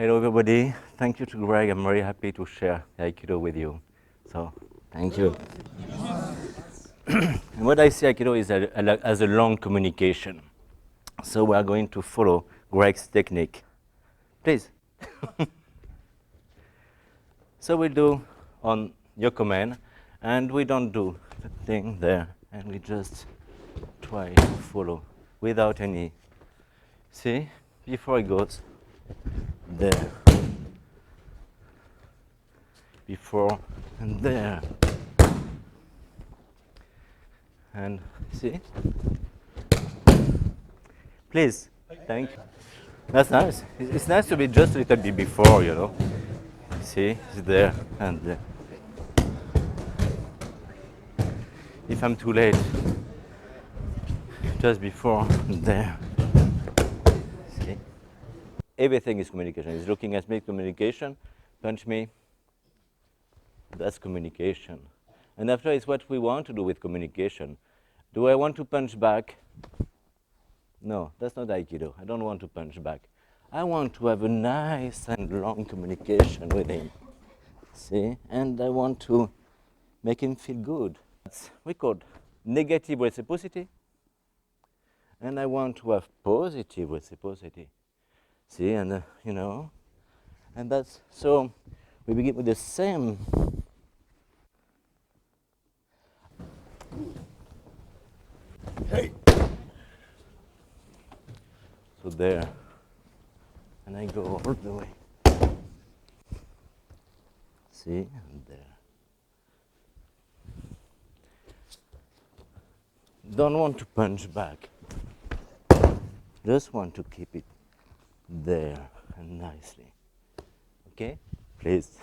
Hello everybody, thank you to Greg, I'm very happy to share Aikido with you. So, thank you. And what I see Aikido is as a long communication. So we are going to follow Greg's technique. Please. So we do on your command, and we don't do the thing there, and we just try to follow without any. See, before it goes there, before and there, and see. Please, thank you. That's nice. It's nice to be just a little bit before, you know. See, it's there and there. If I'm too late, just before and there. See? Everything is communication. He's looking at me, communication, punch me. That's communication. And after, it's what we want to do with communication. Do I want to punch back? No, that's not Aikido. I don't want to punch back. I want to have a nice and long communication with him. See? And I want to make him feel good. That's we call negative reciprocity. And I want to have positive reciprocity. See? And, you know, and that's, so we begin with the same. Hey! So there, and I go all the way. See, and there. Don't want to punch back. Just want to keep it there and nicely. Okay? Please.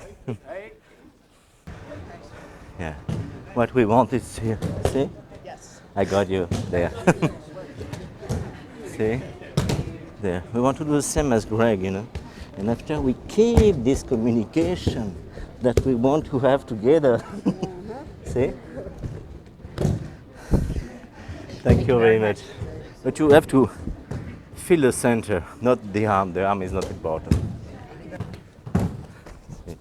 Yeah. What we want is here. See? Yes. I got you there. See? There. We want to do the same as Greg, you know. And after we keep this communication that we want to have together. See? Thank you very much. But you have to feel the center, not the arm. The arm is not important. See?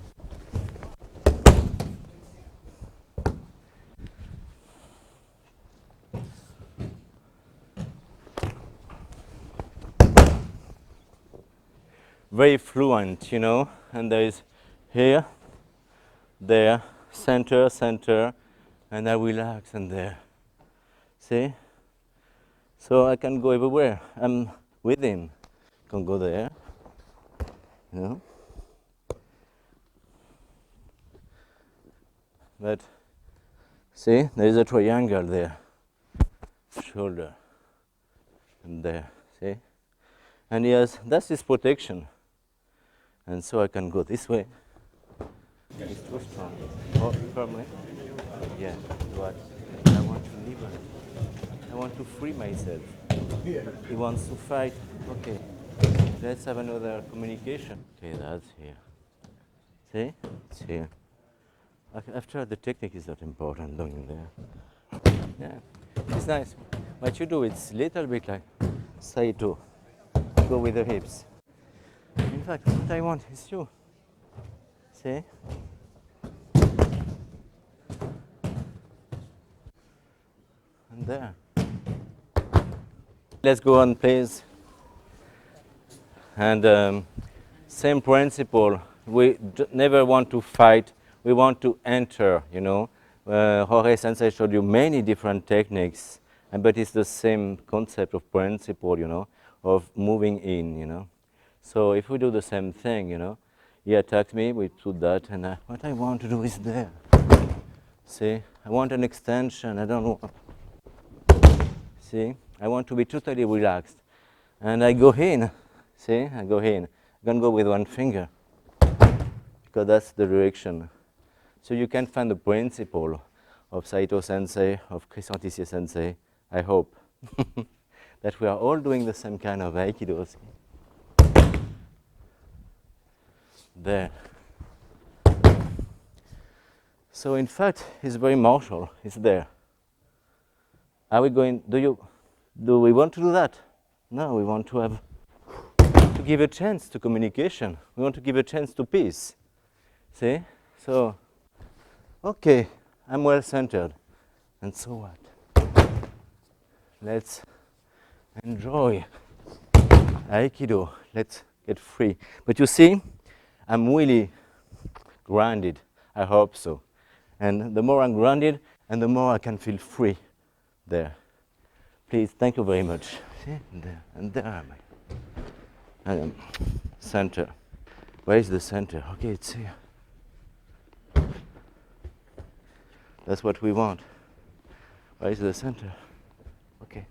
Very fluent, you know, and there is here, there, center, center, and I relax and there. See? So I can go everywhere. I'm with him. Can go there, you know. But see, there is a triangle there. Shoulder, and there, see? And he has, that's his protection. And so I can go this way. It's too strong. Oh, firmly. Yeah, what? I want to liberate. I want to free myself. He wants to fight. Okay, let's have another communication. Okay, that's here. See? It's here. After, the technique is not important, doing there. Yeah, it's nice. What you do, it's a little bit like Saito. Go with the hips. In fact, what I want is you. See? And there. Let's go on, please. And same principle. We never want to fight. We want to enter, you know. Jorge Sensei showed you many different techniques, but it's the same concept of principle, you know, of moving in, you know. So if we do the same thing, you know, he attacked me, we do that, and what I want to do is there. See, I want an extension, I don't want, see, I want to be totally relaxed. And I go in, see, I go in. I can go with one finger, because that's the direction. So you can find the principle of Saito Sensei, of Christian Tissier Sensei, I hope. That we are all doing the same kind of Aikido. There. So in fact, it's very martial. It's there. Are we going? Do we want to do that? No, we want to have give a chance to communication. We want to give a chance to peace. See? So, okay, I'm well centered. And so what? Let's enjoy Aikido. Let's get free. But you see, I'm really grounded. I hope so. And the more I'm grounded, and the more I can feel free there. Please, thank you very much. See? And there am I. I am center. Where is the center? Okay, it's here. That's what we want. Where is the center? Okay.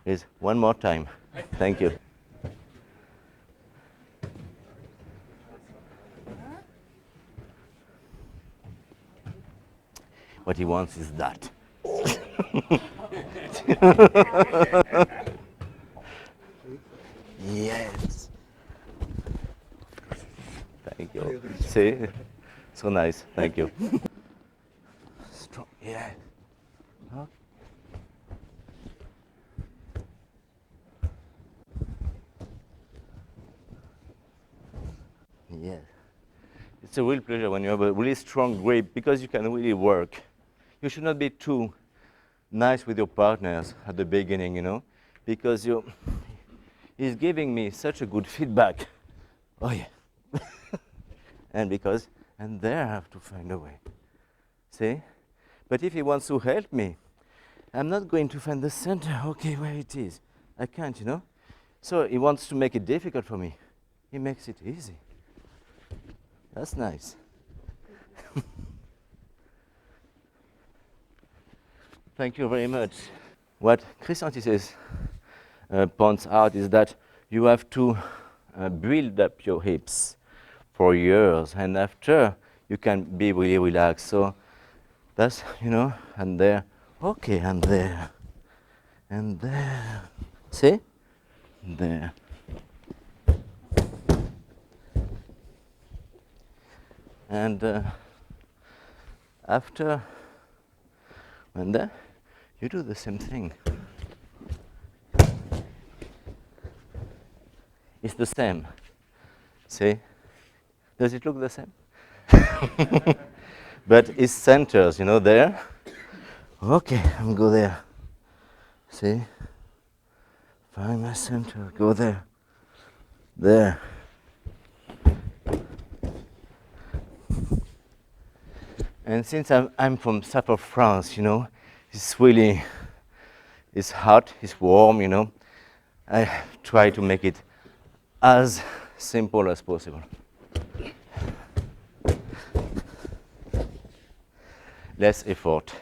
Please, one more time. Thank you. What he wants is that. Yes. Thank you. See? So nice. Thank you. Strong. Yeah. Okay. Yeah. It's a real pleasure when you have a really strong grip because you can really work. You should not be too nice with your partners at the beginning, you know, because he's giving me such a good feedback. Oh yeah. And there I have to find a way. See? But if he wants to help me, I'm not going to find the center, okay, where it is. I can't, you know. So he wants to make it difficult for me. He makes it easy. That's nice. Thank you very much. What FranceFrancis points out is that you have to build up your hips for years, and after you can be really relaxed. So that's, you know, and there, okay, and there, and there. See? There. And after, and there, you do the same thing. It's the same. See? Does it look the same? But it centers, you know, there. Okay, I'm go there. See? Find my center, go there. There. And since I'm from south of France, you know, it's hot, it's warm, you know. I try to make it as simple as possible. Less effort.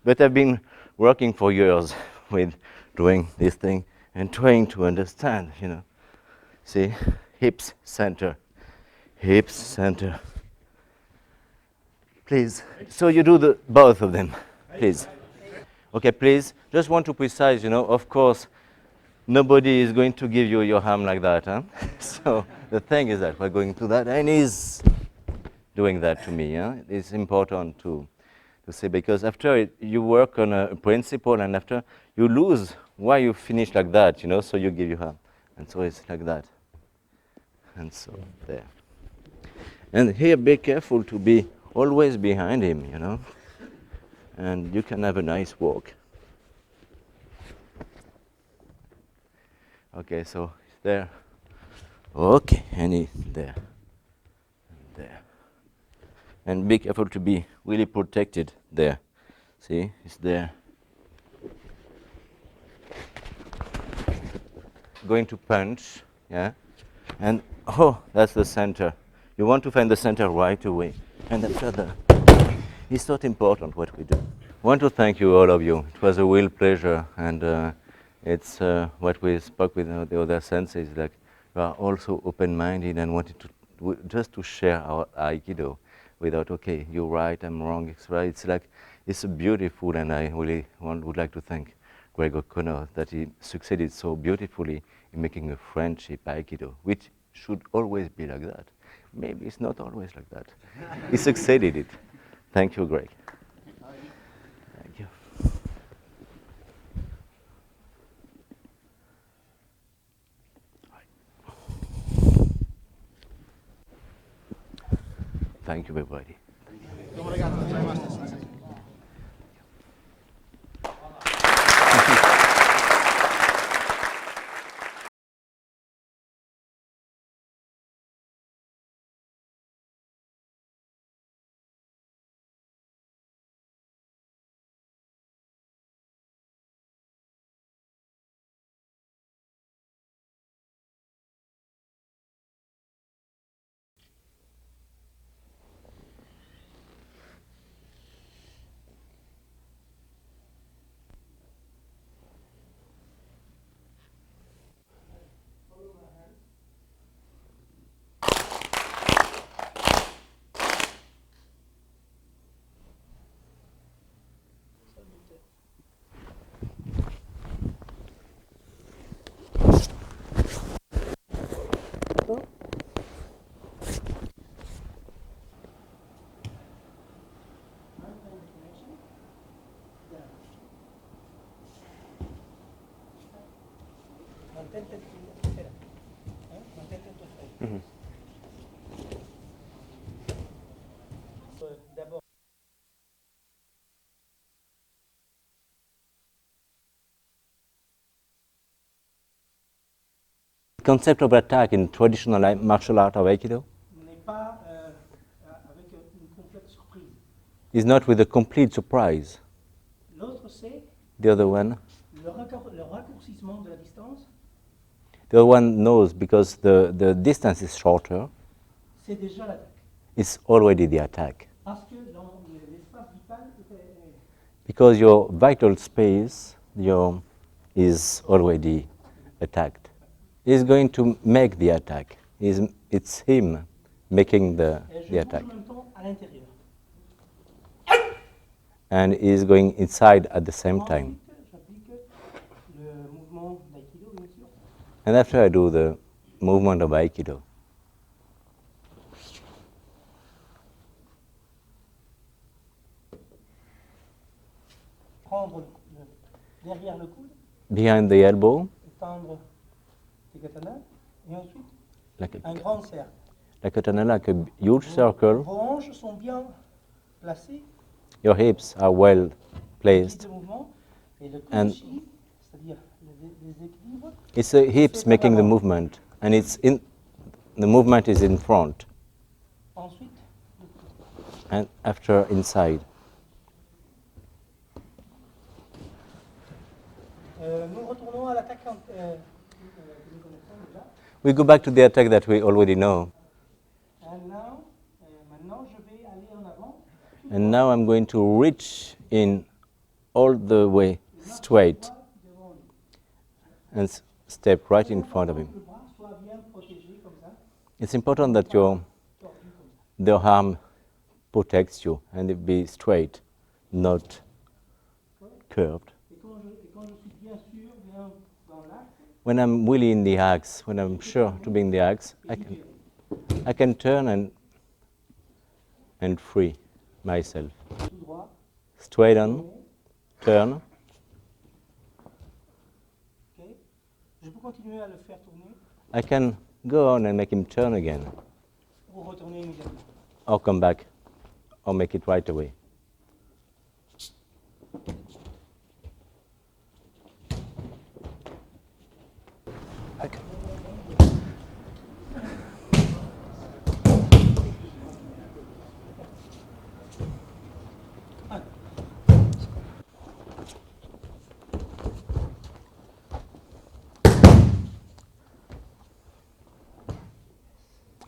But I've been working for years with doing this thing and trying to understand, you know. See, hips, center, hips, center. Please. So you do both of them, please. Okay, please. Just want to precise, you know, of course, nobody is going to give you your arm like that, huh? So the thing is that we're going to that, and he's doing that to me, yeah? It's important to say, because after you work on a principle, and after you lose why you finish like that, you know, so you give your arm. And so it's like that. And so there. And here, be careful to be always behind him, you know, and you can have a nice walk. Okay, so it's there. Okay, and he's there. And there. And be careful to be really protected there. See, it's there. Going to punch, yeah, and oh, that's the center. You want to find the center right away. And after that, it's not important what we do. I want to thank you, all of you. It was a real pleasure, and it's what we spoke with the other senses, like you are also open-minded and wanted to just to share our Aikido without, okay, you're right, I'm wrong, it's right. It's like, it's beautiful, and I really would like to thank Greg O'Connor that he succeeded so beautifully in making a friendship Aikido, which should always be like that. Maybe it's not always like that. He succeeded it. Thank you, Greg. Thank you. Thank you, everybody. The concept of attack in traditional martial art of Aikido n'est pas avec une complète surprise. is not with a complete surprise. L'autre, c'est The other one, le raccourcissement de la distance. the other one knows because the distance is shorter, C'est déjà l'attaque. it's already the attack. Parce que dans l'espace vital, Because your vital space is already attacked. He's going to make the attack. It's him making the attack. en même temps à l'intérieur. And he's going inside at the same time. Ensuite, j'applique le mouvement d'Aikido, bien sûr. And after I do the movement of Aikido, Prendre derrière le coude, behind the elbow, étendre tes katanas, et ensuite like un grand cercle. a huge circle. Vos hanches sont bien placées, Your hips are well petit placed. mouvement, et le And- kushi, c'est-à-dire les équilibres, It's the hips making the movement, and the movement is in front, ensuite and after inside. nous retournons à l'attaque que nous connaissons déjà. We go back to the attack that we already know. Maintenant, je vais aller en avant. And now I'm going to reach in all the way straight and step right in front of him. Le bras soit bien protégé comme ça, It's important that tordu comme ça. the arm protects you and it be straight, not curved. Et quand je suis bien sûr, bien dans l'axe, When I'm really in the axe, when I'm sure to be in the axe, I can turn and free myself. tout droit, Straighten, turn. ok. Je peux continuer à le faire tourner I can go on and make him turn again, ou retourner immédiatement. or come back, or make it right away.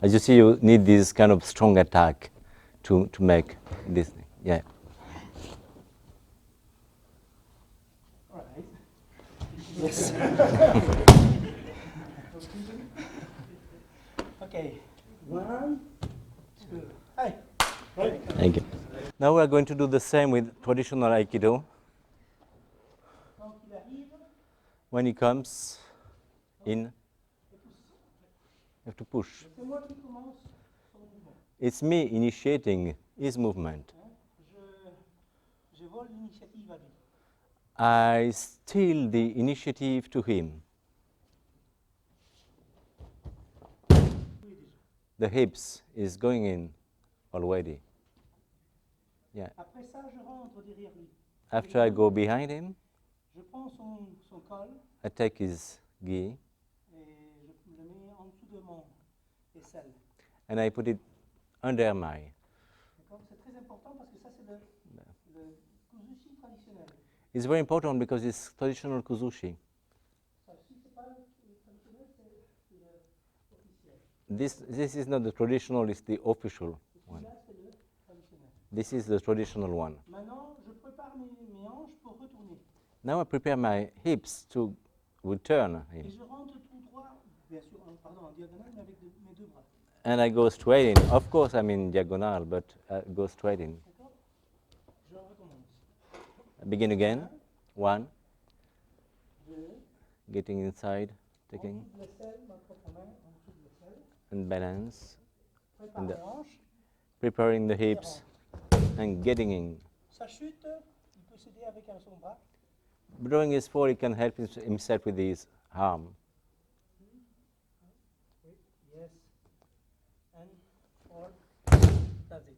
As you see, you need this kind of strong attack to make this thing. Yeah. All right. Yes. Okay. 1, 2. Hey. Thank you. Now we are going to do the same with traditional Aikido. Quand il arrive, When he comes in, you have to push. c'est moi qui commence son mouvement. It's me initiating his movement. Je vole l'initiative à lui. I steal the initiative to him. The hips is going in already. Yeah. Après ça, je rentre derrière lui. After I go behind him, Je prends son col I take his gi et je le mets en dessous de mon aisselle. and I put it under my. D'accord? C'est très important parce que ça, c'est le kuzushi traditionnel. It's very important because it's traditional kuzushi. Ça aussi, c'est pas le traditionnel, c'est l'officiel. This is not the traditional, it's the official one. Là, c'est le traditionnel. This is the traditional one. Maintenant, je prépare mes hanches pour retourner. Now I prepare my hips to return Et him. je rentre tout droit, bien sûr, en diagonale, mais avec mes deux bras. And I go straight in. Of course, I'm in diagonal, but I go straight in. D'accord? Je recommence. I begin again. 1, 2, getting inside, en taking, dessous de l'aisselle, ma propre main, en dessous de l'aisselle. and balance, Prépare And les hanches. preparing the hips, and getting in. Ça chute, il peut s'aider avec son bras. Drawing his forward, he can help himself with his arm. Yes. And fall. That's it.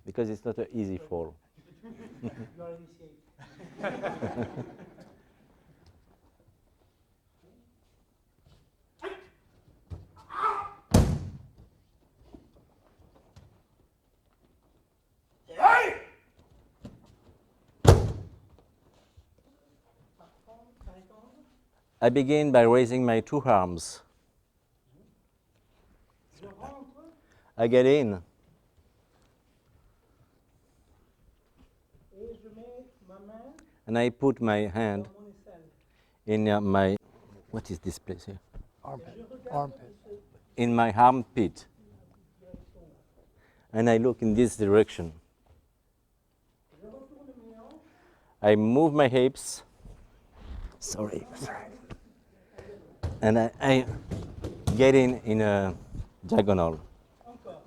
Because it's not an easy fall. You are initiated. I begin by raising my 2 arms. Je rentre I get in, et je mets ma main and I put my hand dans mon aisselle. in my, what is this place here? Et je regarde In my armpit. And I look in this direction. je retourne mes hanches. I move my hips. Sorry. And I get in a diagonal. Encore.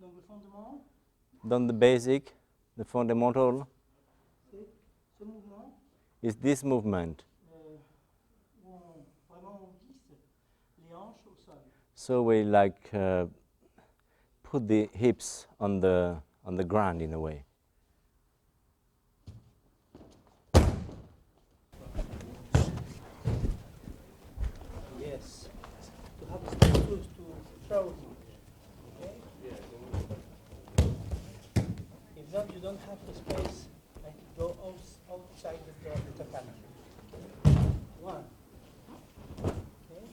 Donc le fondement, Then the basic, the fundamental, c'est ce mouvement is this movement. où vraiment on glisse les hanches au sol. So we put the hips on the ground in a way. Yes. To have the space to throw him. Okay? If not, you don't have the space and go outside the tatami. 1. Okay?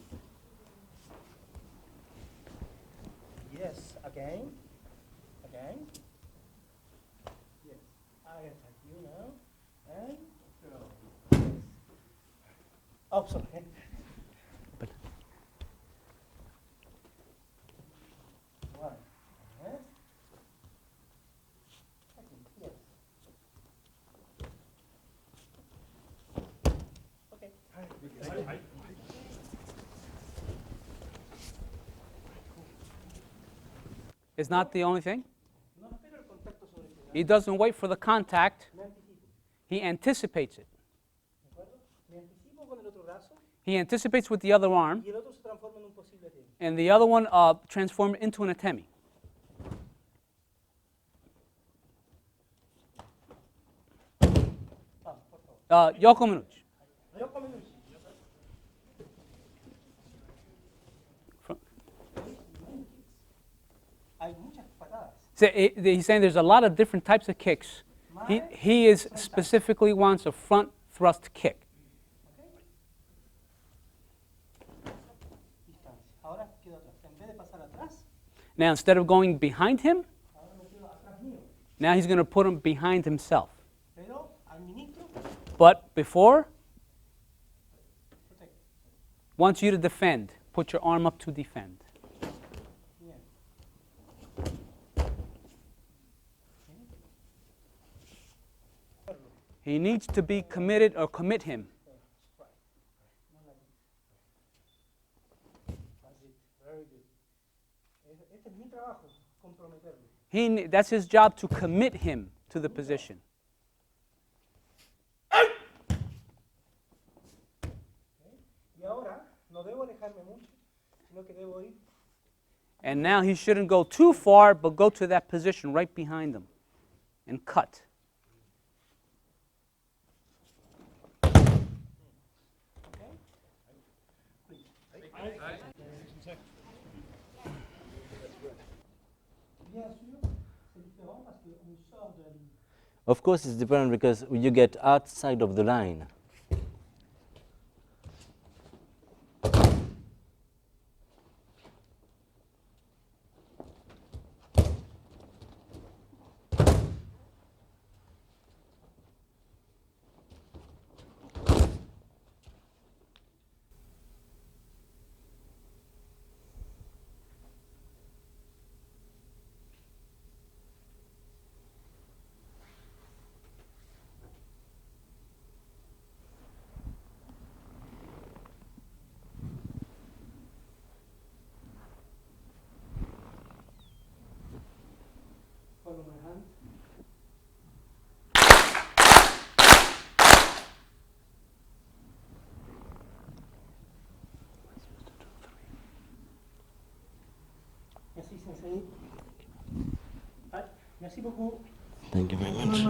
Yes. Again. Again. Yes. I attack you now. And throw. Yes. Oh, sorry. One. Yes. Second. Yes. Okay. Is not the only thing. No espero el contacto sobre el final. He doesn't wait for the contact, Me anticipo. he anticipates it. ¿De acuerdo? Me anticipo con el otro brazo He anticipates with the other arm, y el otro se transforma en un posible tema. and the other one transformed into an atemi. Vamos, por favor. Yoko Minuch. Yo como Luis. Hay muchas patadas. So, he's saying there's a lot of different types of kicks. He is specifically wants a front thrust kick. Distancia. Ahora quedo atrás. En vez de pasar atrás, Now, instead of going behind him, ahora me quedo atrás mío. now he's going to put him behind himself. Pero al ministro, But before, protecto. wants you to defend. Put your arm up to defend. Bien. He needs to be committed or commit him. Strike. Not like this. That's it. Very good. Este es mi trabajo, comprometerlo. That's his job, to commit him to the position. Y ahora no debo alejar alejarme mucho, sino que debo ir. And now he shouldn't go too far, but go to that position right behind him and cut. Bien sûr, c'est différent parce qu'on sort de... Of course, it's different because you get outside of the line. Follow my hand. Merci, Sensei. Ouais, merci beaucoup. Thank you very much.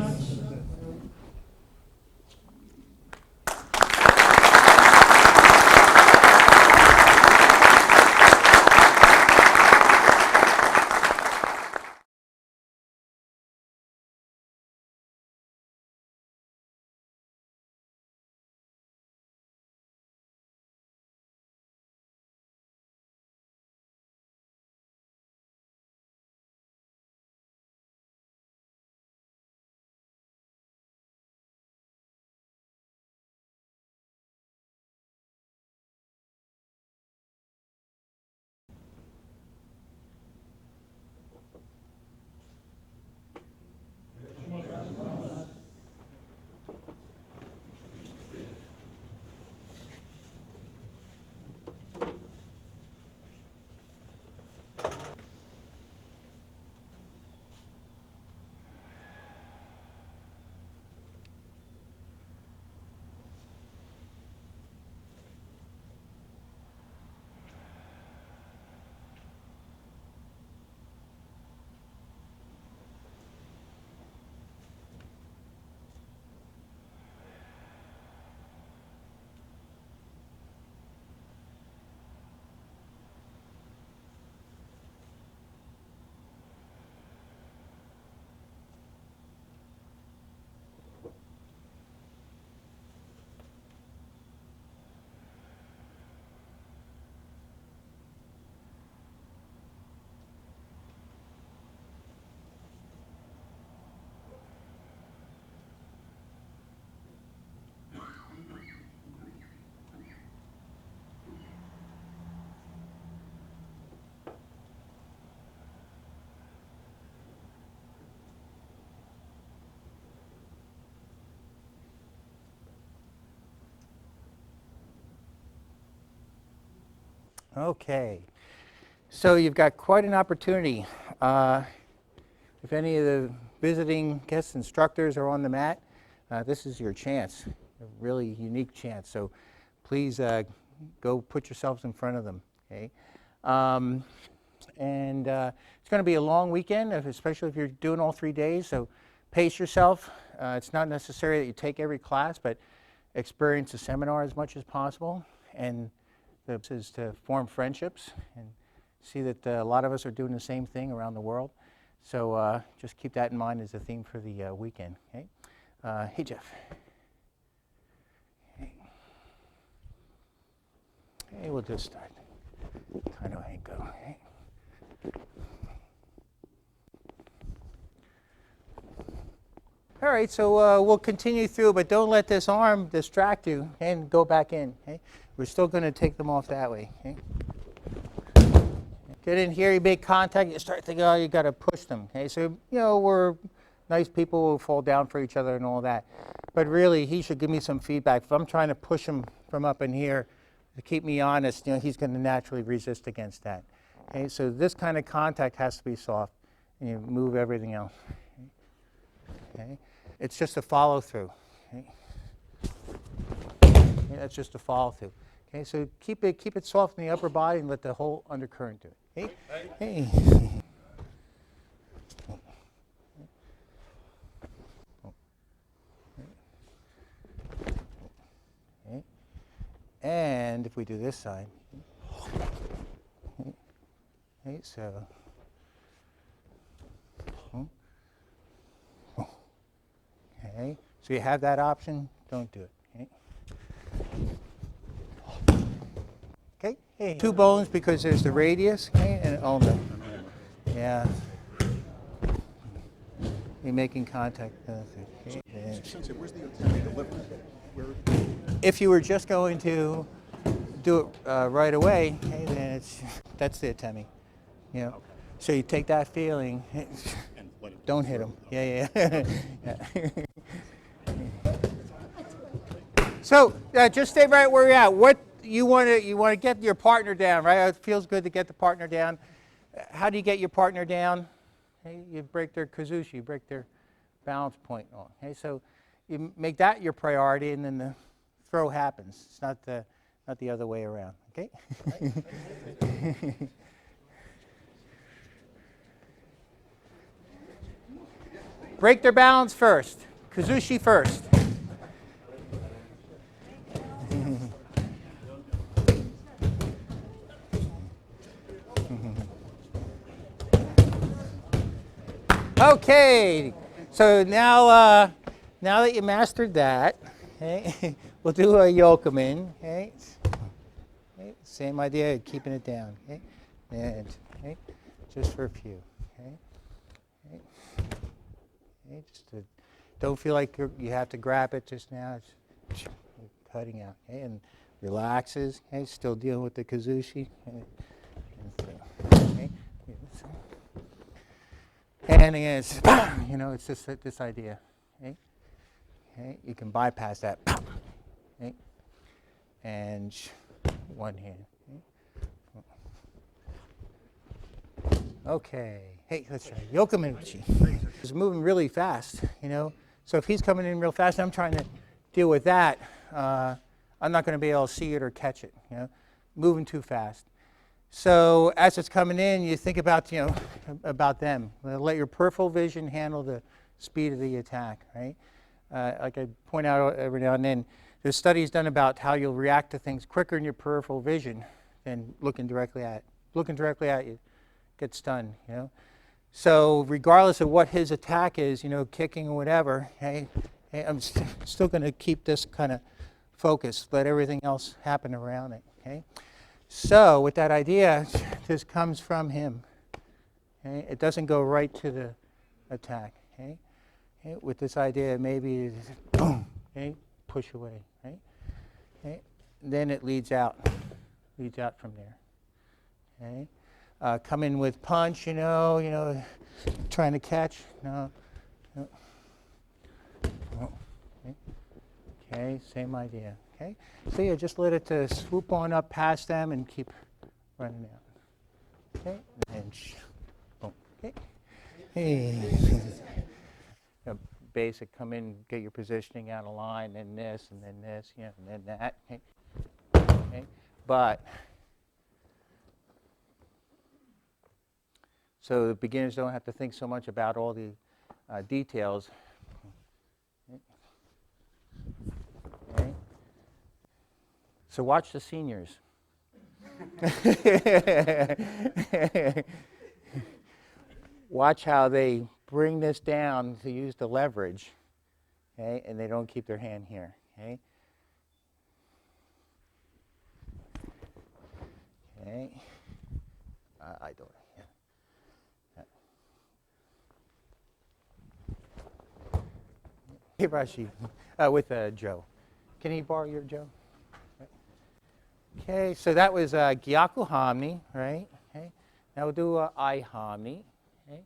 Okay, so you've got quite an opportunity. If any of the visiting guest instructors are on the mat, this is your chance, a really unique chance. So please go put yourselves in front of them. Okay, it's going to be a long weekend, especially if you're doing all 3 days. So pace yourself. It's not necessary that you take every class, but experience the seminar as much as possible. And this is to form friendships and see that a lot of us are doing the same thing around the world. So just keep that in mind as a theme for the weekend. Okay? Hey, Jeff. Okay, we'll just start. I know I go. Okay? All right, so we'll continue through, but don't let this arm distract you and go back in. Okay? We're still going to take them off that way. Okay? Get in here, you make contact, you start thinking, oh, you got to push them. Okay? So, you know, we're nice people who fall down for each other and all that. But really, he should give me some feedback. If I'm trying to push him from up in here to keep me honest, you know, he's going to naturally resist against that. Okay? So this kind of contact has to be soft, and you move everything else. Okay? It's just a follow through. Okay? Okay, that's just a follow through. Okay, so keep it soft in the upper body and let the whole undercurrent do it. Okay? Hey. Okay. And if we do this side, okay, so. Okay, so you have that option, don't do it. Okay, hey. Two bones because there's the radius, okay, and ulna. Yeah. You're making contact. Okay. Where's the atemi delivered? If you were just going to do it right away, okay, then that's the atemi. You know. Okay. So you take that feeling. And let it don't hit them. Yeah. Yeah. So just stay right where you're at. What you want to get your partner down, right? It feels good to get the partner down. How do you get your partner down? Okay, you break their kazushi, you break their balance point on. Okay, so you make that your priority, and then the throw happens. It's not the other way around. Okay. Break their balance first. Kazushi first. Okay, so now that you mastered that, okay, we'll do a yokomen. Okay, same idea, keeping it down. Okay, and just for a few. Okay, just don't feel like you have to grab it just now. It's cutting out. Okay, and relaxes. Okay, still dealing with the kazushi. Okay. And again, it's, it's just this idea. Okay? Okay? You can bypass that. Okay? And one hand. Okay. Hey, let's try yokomen uchi. He's moving really fast, So if he's coming in real fast, I'm trying to deal with that. I'm not going to be able to see it or catch it, Moving too fast. So as it's coming in, you think about, about them. Let your peripheral vision handle the speed of the attack, right? Like I point out every now and then, there's studies done about how you'll react to things quicker in your peripheral vision than looking directly at it. Looking directly at you, get stunned, So regardless of what his attack is, kicking or whatever, hey, I'm still going to keep this kind of focus. Let everything else happen around it, okay? So with that idea, this comes from him. Okay? It doesn't go right to the attack. Okay? Okay? With this idea, maybe boom, okay? Push away. Right? Okay? Then it leads out from there. Okay? Come in with punch, trying to catch. No. Okay? Okay, same idea. Okay, so yeah, just let it swoop on up past them and keep running out. Okay, and boom. Okay, hey. Basic, come in, get your positioning out of line, then this, and then this, and then that. Okay, okay. But so the beginners don't have to think so much about all the details. Okay. So watch the seniors. Watch how they bring this down to use the leverage, okay, and they don't keep their hand here. Okay. Okay. I don't. Yeah. Hirashi, with Joe. Can he borrow your Joe? Okay, so that was Gyaku Hamni, right? Okay. Now we'll do I Hamni. Okay.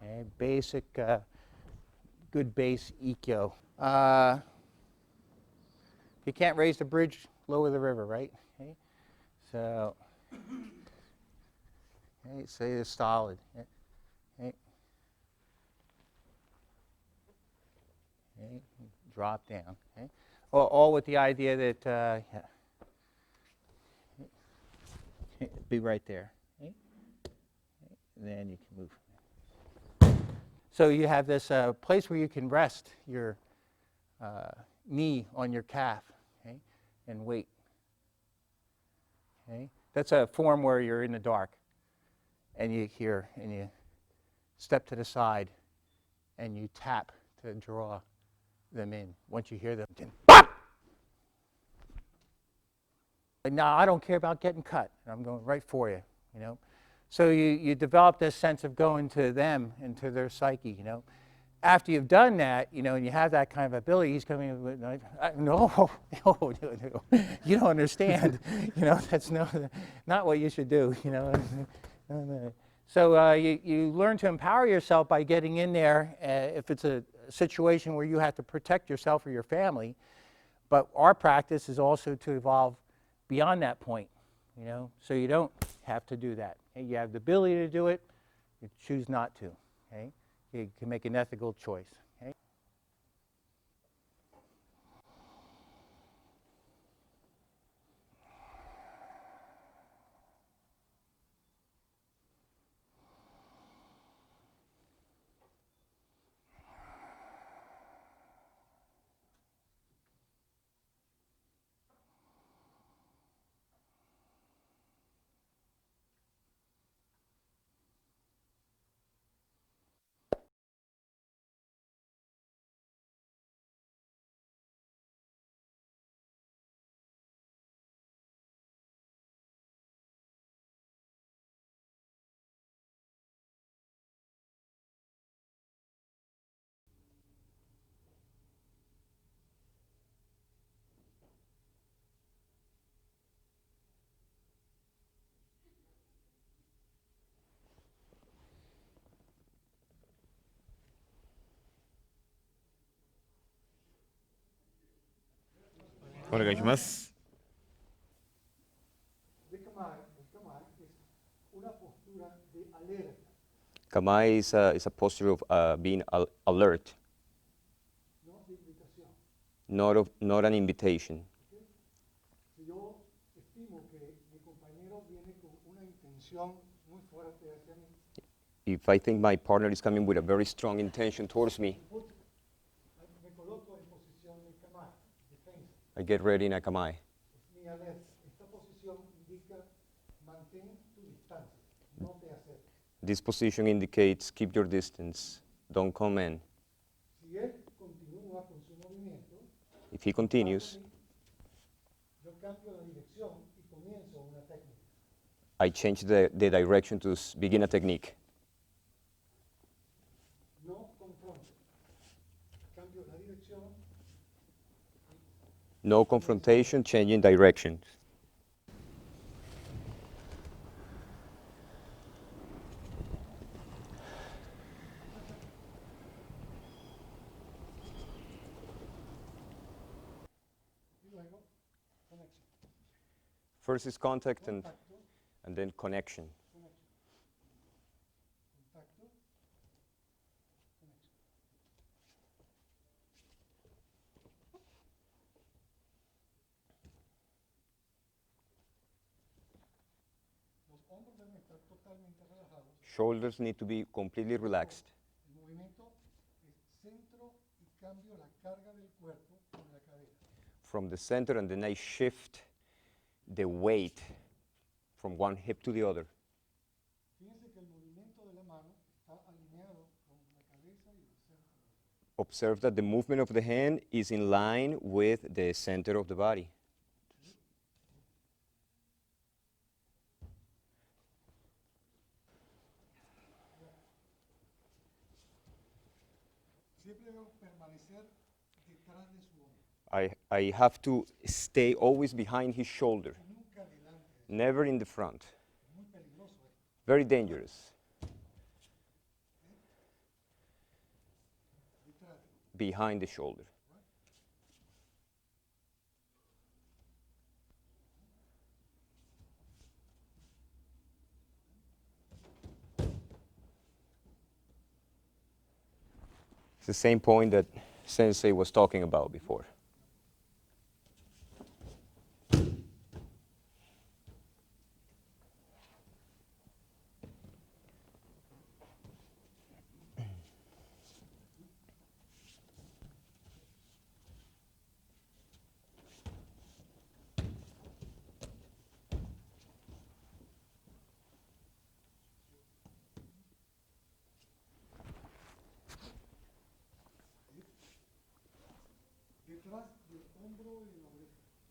Okay, basic, good base ikkyo. If you can't raise the bridge lower the river, right? Okay. So, okay, say it's solid. Okay. Okay. Drop down. Okay. All with the idea that yeah. Okay. Be right there. Okay. Okay. Then you can move. So you have this place where you can rest your knee on your calf, okay, and wait. Okay, that's a form where you're in the dark, and you hear, and you step to the side, and you tap to draw them in. Once you hear them, then BOP! Now I don't care about getting cut. I'm going right for you, you know. So you develop this sense of going to them and to their psyche, you know. After you've done that, you know, and you have that kind of ability, he's coming with, no, you don't understand. You know, that's not what you should do, you know. So you learn to empower yourself by getting in there if it's a situation where you have to protect yourself or your family. But our practice is also to evolve beyond that point, you know, so you don't have to do that. Okay? You have the ability to do it, you choose not to. Okay? You can make an ethical choice. Okay? El Kamai es una postura de alerta. Kamai is a posture of being alert, No de invitación. not an invitation. ¿Okay? Si yo estimo que mi compañero viene con una intención muy fuerte hacia mí, If I think my partner is coming with a very strong intention towards me, me coloco en posición de Kamai, defensa. I get ready in a Kamai. Es mi alerta. Esta posición indica mantén tu distancia, no te acerques. This position indicates keep your distance, don't come in. Si él continúa con su movimiento, If he continues, yo cambio la dirección y comienzo una técnica. I change the direction to begin a technique. No confronto. Cambio la dirección. No confrontation, changing direction. Y luego, conexión. First is contact and Contacto, then connection. conexión. Contacto, conexión. Los hombros deben estar totalmente relajados. Shoulders need to be completely relaxed. El movimiento es centro y cambio la carga del cuerpo con la cadera. From the center, and then I shift the weight from one hip to the other. Fíjense que el movimiento de la mano está alineado con la cabeza y el centro. Observe that the movement of the hand is in line with the center of the body. Siempre debo permanecer detrás de su hombro. I have to stay always behind his shoulder, Nunca delante. never in the front. Es muy peligroso esto. Very dangerous. Detrás. Behind the shoulder. It's the same point that Sensei was talking about before.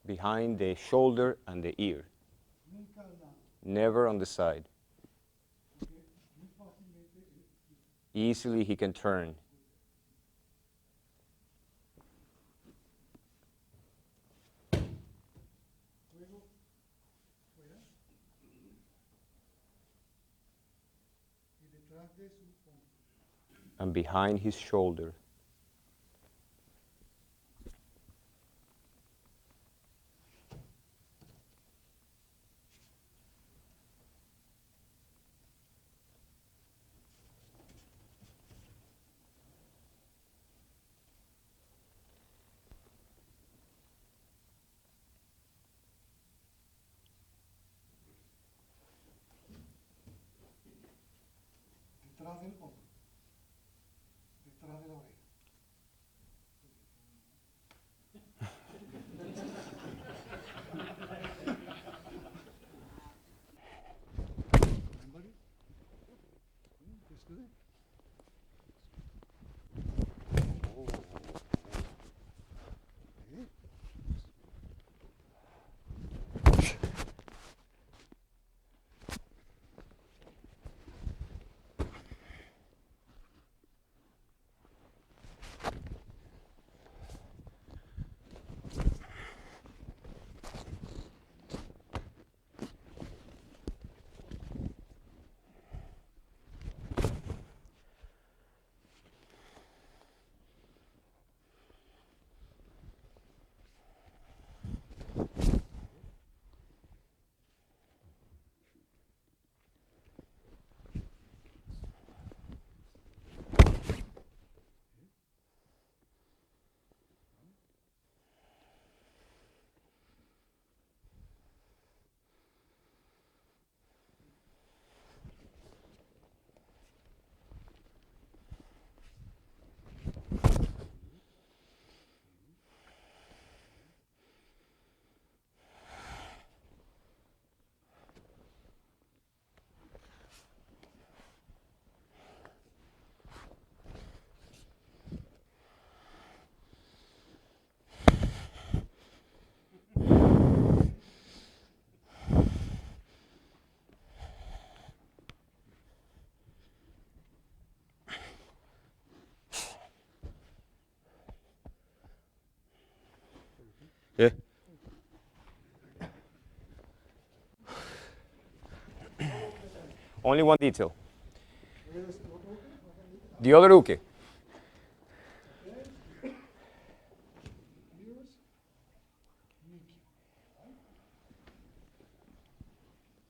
Behind the shoulder and the ear. Never on the side. Easily he can turn. And behind his shoulder. Detrás del hombro. Detrás de la oreja. Anybody? That's good. Yeah. Only one detail. The other uke.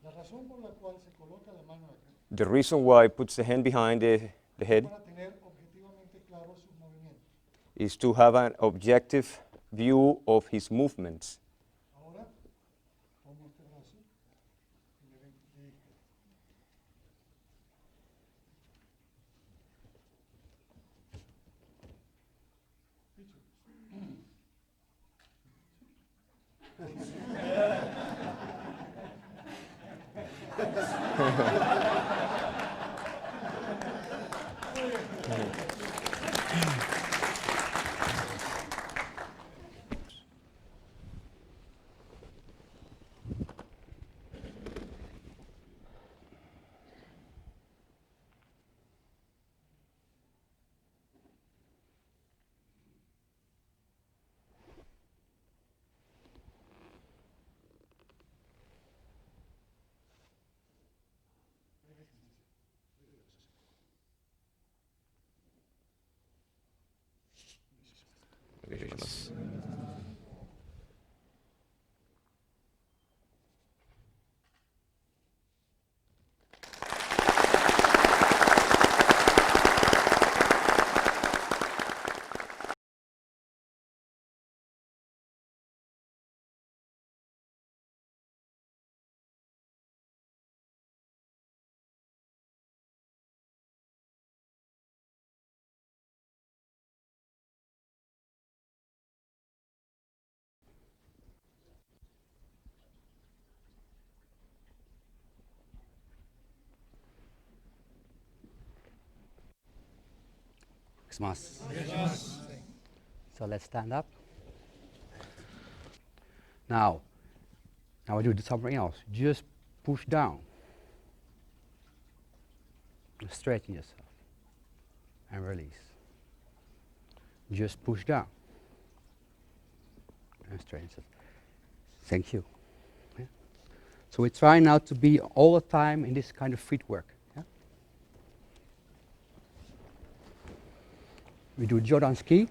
La razón por la cual se coloca la mano acá The reason why he puts the hand behind the head para tener objetivamente claros sus movimientos. is to have an objective view of his movements. Ahora pongo este brazo y le ven de izquierda. Smash. So let's stand up. Now I do something else. Just push down. Straighten yourself and release. Just push down and straighten yourself. Thank you. Yeah. So we try now to be all the time in this kind of footwork. Yeah. We do Jordan ski,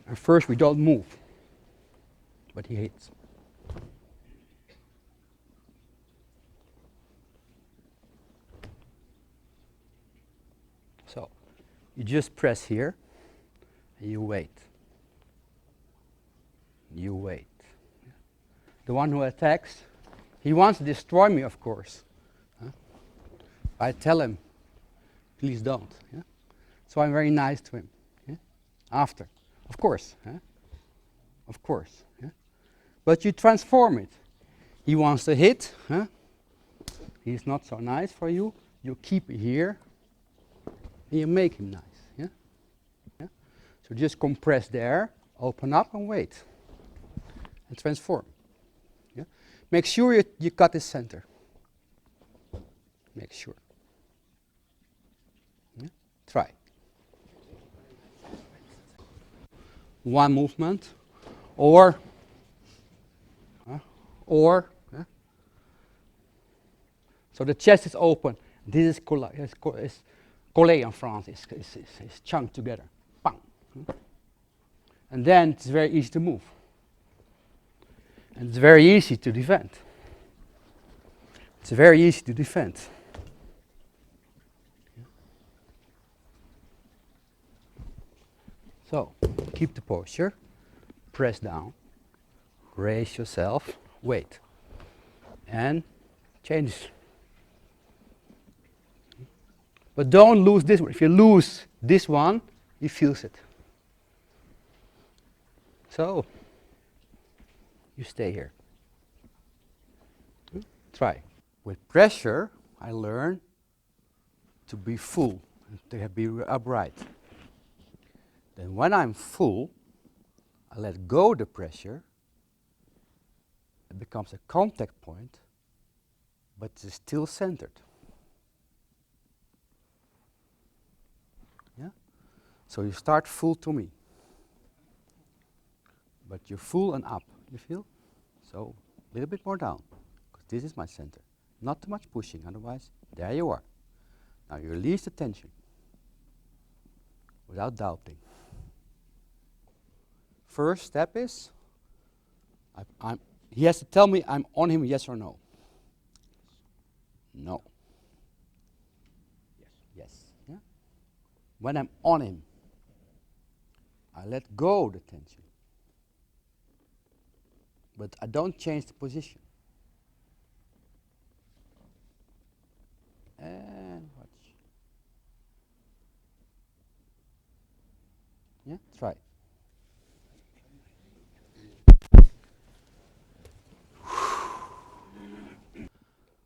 and first we don't move, but he hits. So you just press here and you wait. You wait. The one who attacks, he wants to destroy me, of course. Huh? I tell him, please don't. Yeah? So I'm very nice to him. Yeah? After, of course. Huh? Of course. Yeah? But you transform it. He wants to hit. Huh? He's not so nice for you. You keep it here. And you make him nice. Yeah? Yeah? So just compress there, open up and wait. And transform. Yeah? Make sure you cut his center. Make sure. Yeah? Try. One movement. Or yeah? So the chest is open. This is collé in France. It's chunked together. Bang. And then it's very easy to move. And it's very easy to defend. It's very easy to defend. So, keep the posture, press down, raise yourself, wait, and change. But don't lose this one. If you lose this one, he feels it. So, you stay here. Try. With pressure, I learn to be full, to be upright. Then when I'm full, I let go the pressure. It becomes a contact point, but it's still centered. Yeah? So you start full to me. But you're full and up, you feel? So a little bit more down, because this is my center. Not too much pushing, otherwise, there you are. Now you release the tension without doubting. First step is, he has to tell me I'm on him, yes or no. No. Yes. Yes. Yeah? When I'm on him, I let go the tension. But I don't change the position. And watch. Yeah, try.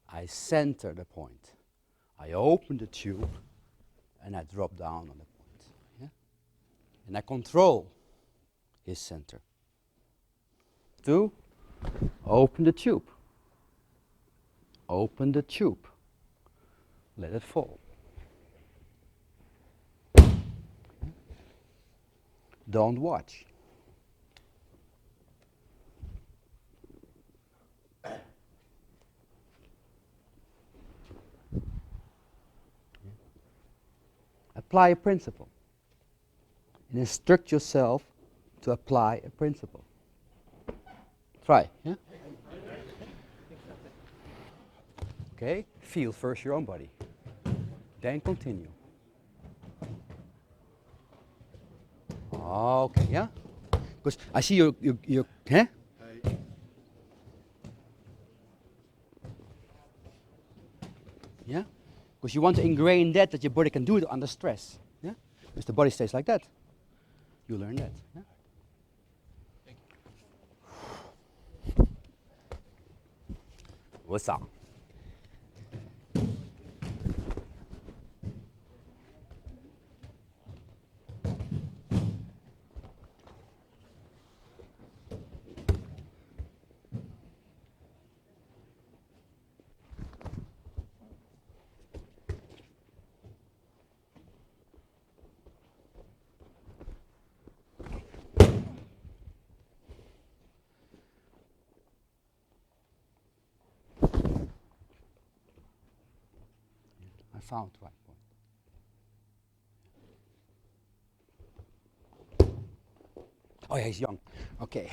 I center the point. I open the tube and I drop down on the point. Yeah? And I control his center. 2, open the tube. Open the tube. Let it fall. Don't watch. Apply a principle. And instruct yourself to apply a principle. Try, yeah? Okay, feel first your own body. Then continue. Okay, yeah? Because I see your huh? Yeah? Because you want to ingrain that your body can do it under stress. Yeah? If the body stays like that, you learn that. Yeah? What's up? found the right point. Oh yeah, he's young. Okay.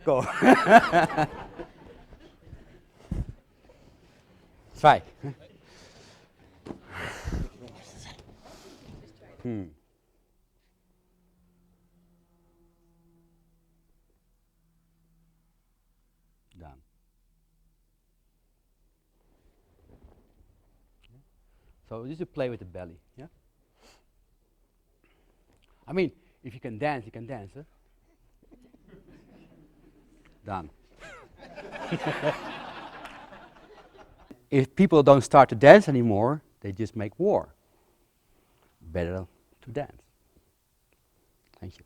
Go. Try. Done. So just to play with the belly, yeah? I mean, if you can dance, you can dance, huh? Done. If people don't start to dance anymore, they just make war. Better to dance. Thank you.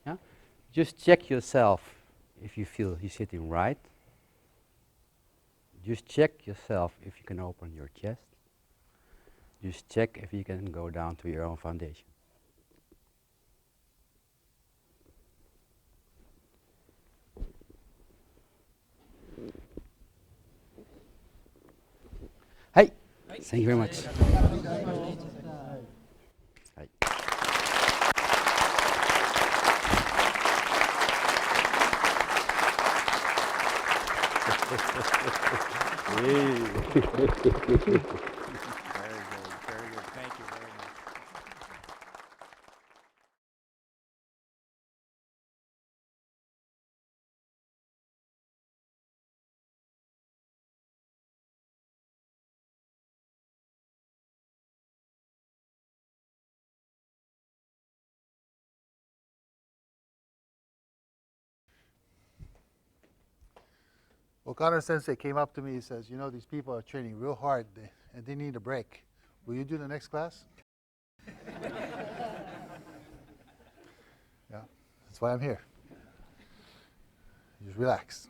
Yeah? Just check yourself if you feel you're sitting right. Just check yourself if you can open your chest. Just check if you can go down to your own foundation. Hey, thank you very much. Hey. Very good, very good. Thank you very much. Okada Sensei came up to me, he says, you know, these people are training real hard and they need a break. Will you do the next class? Yeah, that's why I'm here. Just relax.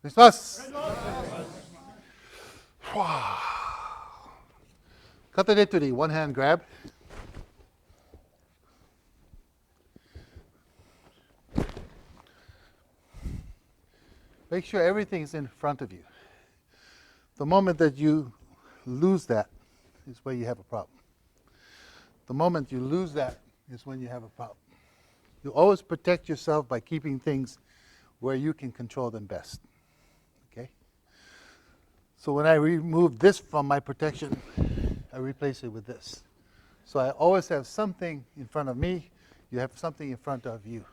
Christmas! Kata de turi, one hand grab. Make sure everything's in front of you. The moment that you lose that is where you have a problem. The moment you lose that is when you have a problem. You always protect yourself by keeping things where you can control them best. Okay? So when I remove this from my protection, I replace it with this. So I always have something in front of me, you have something in front of you.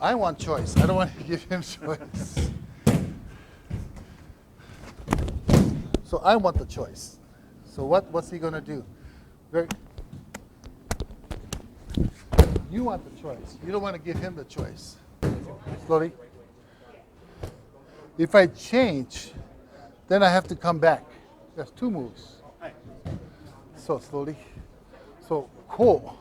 I want choice. I don't want to give him choice. So I want the choice. So what's he going to do? You want the choice. You don't want to give him the choice. Slowly. If I change, then I have to come back. That's two moves. So slowly. So ko.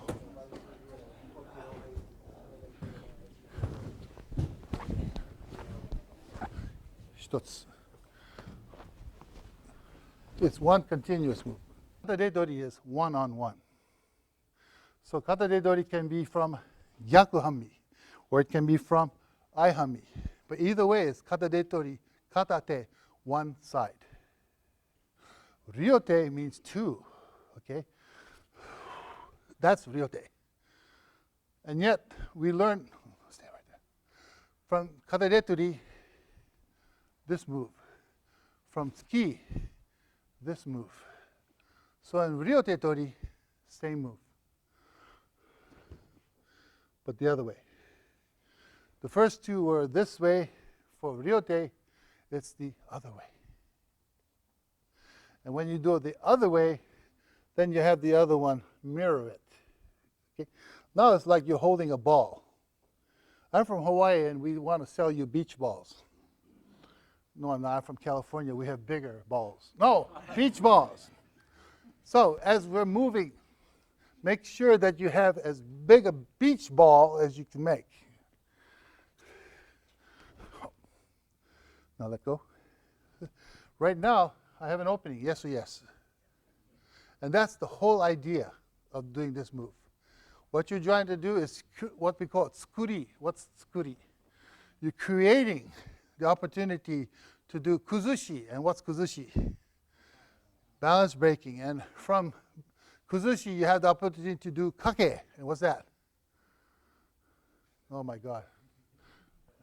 Shitotsu. It's one continuous move. Kata de dori is one-on-one. So kata de dori can be from gyaku hami, or it can be from ai hami. But either way, it's kata de dori, kata te, one side. Ryote means two, okay? That's ryote. And yet, we learn, stay right there, from kata de dori, this move. From tsuki, this move. So in ryote tori, same move. but the other way. The first two were this way. For ryote, it's the other way. And when you do it the other way, then you have the other one mirror it. Okay? Now it's like you're holding a ball. I'm from Hawaii, and we want to sell you beach balls. No, I'm not. I'm from California. We have bigger balls. No, beach balls. So as we're moving, make sure that you have as big a beach ball as you can make. Now let go. Right now, I have an opening, yes or yes. And that's the whole idea of doing this move. What you're trying to do is what we call tsukuri. What's tsukuri? You're creating the opportunity to do kuzushi. And what's kuzushi? Balance breaking. And from kuzushi, you have the opportunity to do kake. And what's that? Oh my God.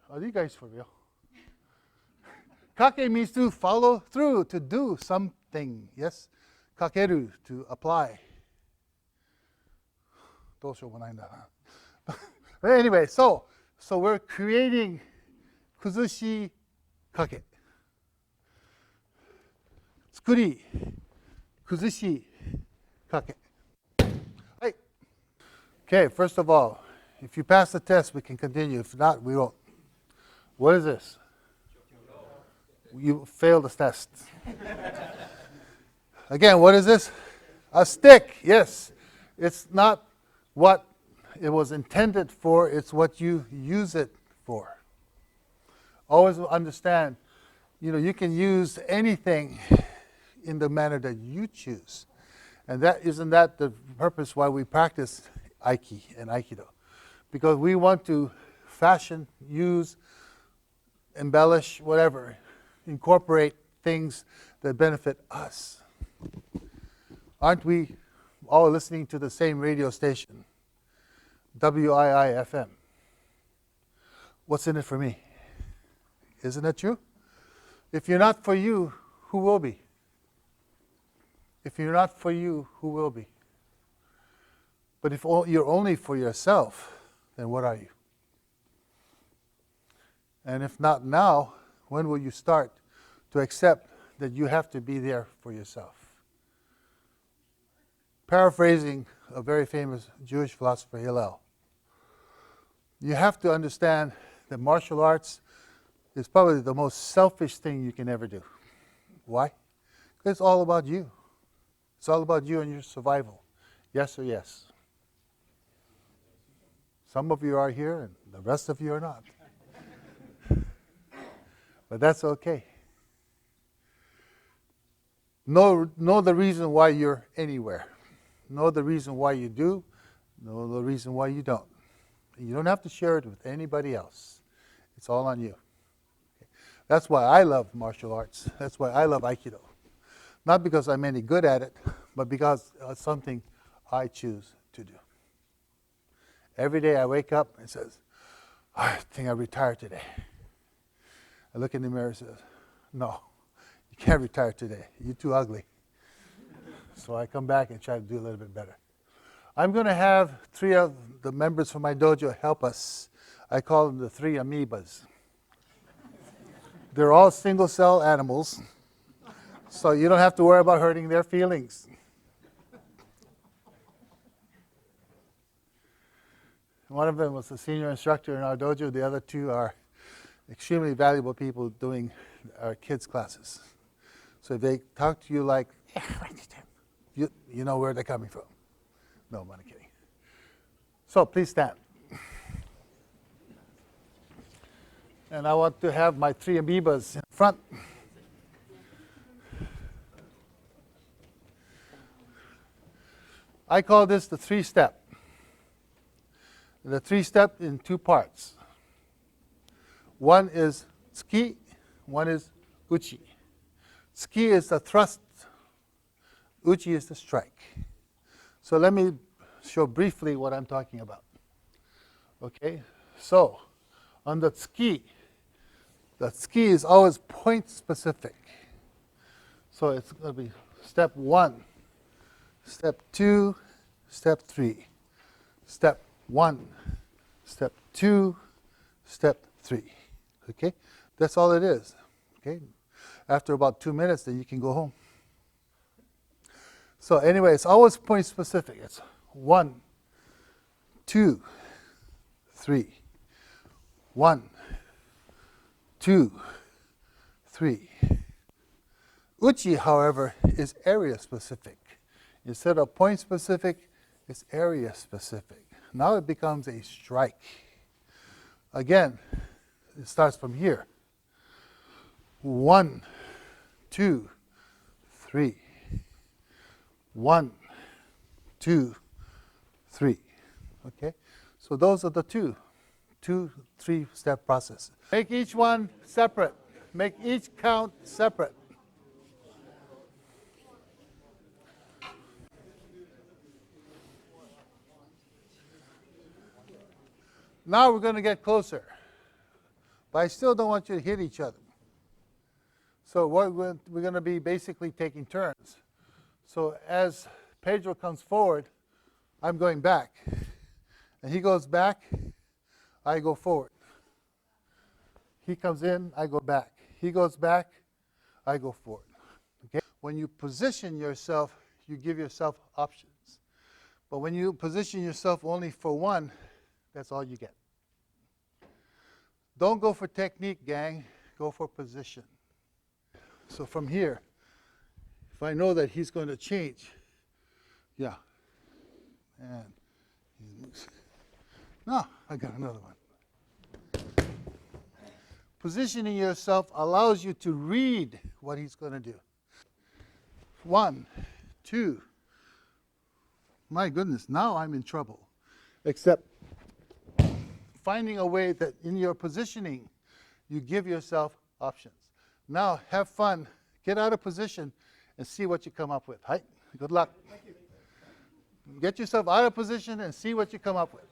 Are you guys for real? Kake means to follow through, to do something. Yes? Kakeru, to apply. But anyway, so we're creating kuzushi kake. Tsukuri, kuzushi kake. Hey. Okay, first of all, if you pass the test, we can continue. If not, we won't. What is this? You failed the test. Again, what is this? A stick, yes. It's not what it was intended for, it's what you use it for. Always understand, you can use anything in the manner that you choose. And isn't that the purpose why we practice Aiki and Aikido? Because we want to fashion, use, embellish, whatever, incorporate things that benefit us. Aren't we all listening to the same radio station, WII-FM? What's in it for me? Isn't that true? If you're not for you, who will be? If you're not for you, who will be? But if you're only for yourself, then what are you? And if not now, when will you start to accept that you have to be there for yourself? Paraphrasing a very famous Jewish philosopher, Hillel, you have to understand that martial arts is probably the most selfish thing you can ever do. Why? Because it's all about you. It's all about you and your survival. Yes or yes? Some of you are here and the rest of you are not. But that's okay. Know the reason why you're anywhere. Know the reason why you do. Know the reason why you don't. You don't have to share it with anybody else. It's all on you. Okay. That's why I love martial arts. That's why I love Aikido. Not because I'm any good at it, but because it's something I choose to do. Every day I wake up and says, I think I retired today. I look in the mirror and says, no, you can't retire today. You're too ugly. So I come back and try to do a little bit better. I'm going to have 3 of the members from my dojo help us. I call them the 3 amoebas. They're all single-cell animals, so you don't have to worry about hurting their feelings. One of them was the senior instructor in our dojo. The other 2 are extremely valuable people doing our kids' classes. So if they talk to you like, you know where they're coming from. No, I'm only kidding. So please stand. And I want to have my 3 amoebas in front. I call this the 3-step. The 3-step in 2 parts. One is tsuki, one is uchi. Tsuki is the thrust, uchi is the strike. So let me show briefly what I'm talking about. Okay, so on the tsuki is always point specific. So it's going to be step 1, step 2, step 3, step 1, step 2, step 3. Okay? That's all it is. Okay? After about 2 minutes, then you can go home. So anyway, it's always point specific. It's 1, 2, 3. 1, 2, 3. Uchi, however, is area specific. Instead of point specific, it's area specific. Now it becomes a strike. Again, it starts from here. 1, 2, 3. 1, 2, 3. Okay? So those are the 2, 3-step process. Make each one separate. Make each count separate. Now we're going to get closer. But I still don't want you to hit each other. So we're going to be basically taking turns. So as Pedro comes forward, I'm going back. And he goes back, I go forward. He comes in, I go back. He goes back, I go forward. Okay? When you position yourself, you give yourself options. But when you position yourself only for one, that's all you get. Don't go for technique, gang. Go for position. So from here, if I know that he's going to change, yeah. And he moves. No, I got another one. Positioning yourself allows you to read what he's going to do. 1, 2. My goodness, now I'm in trouble. Except finding a way that in your positioning, you give yourself options. Now, have fun. Get out of position and see what you come up with. Hi, good luck. Get yourself out of position and see what you come up with.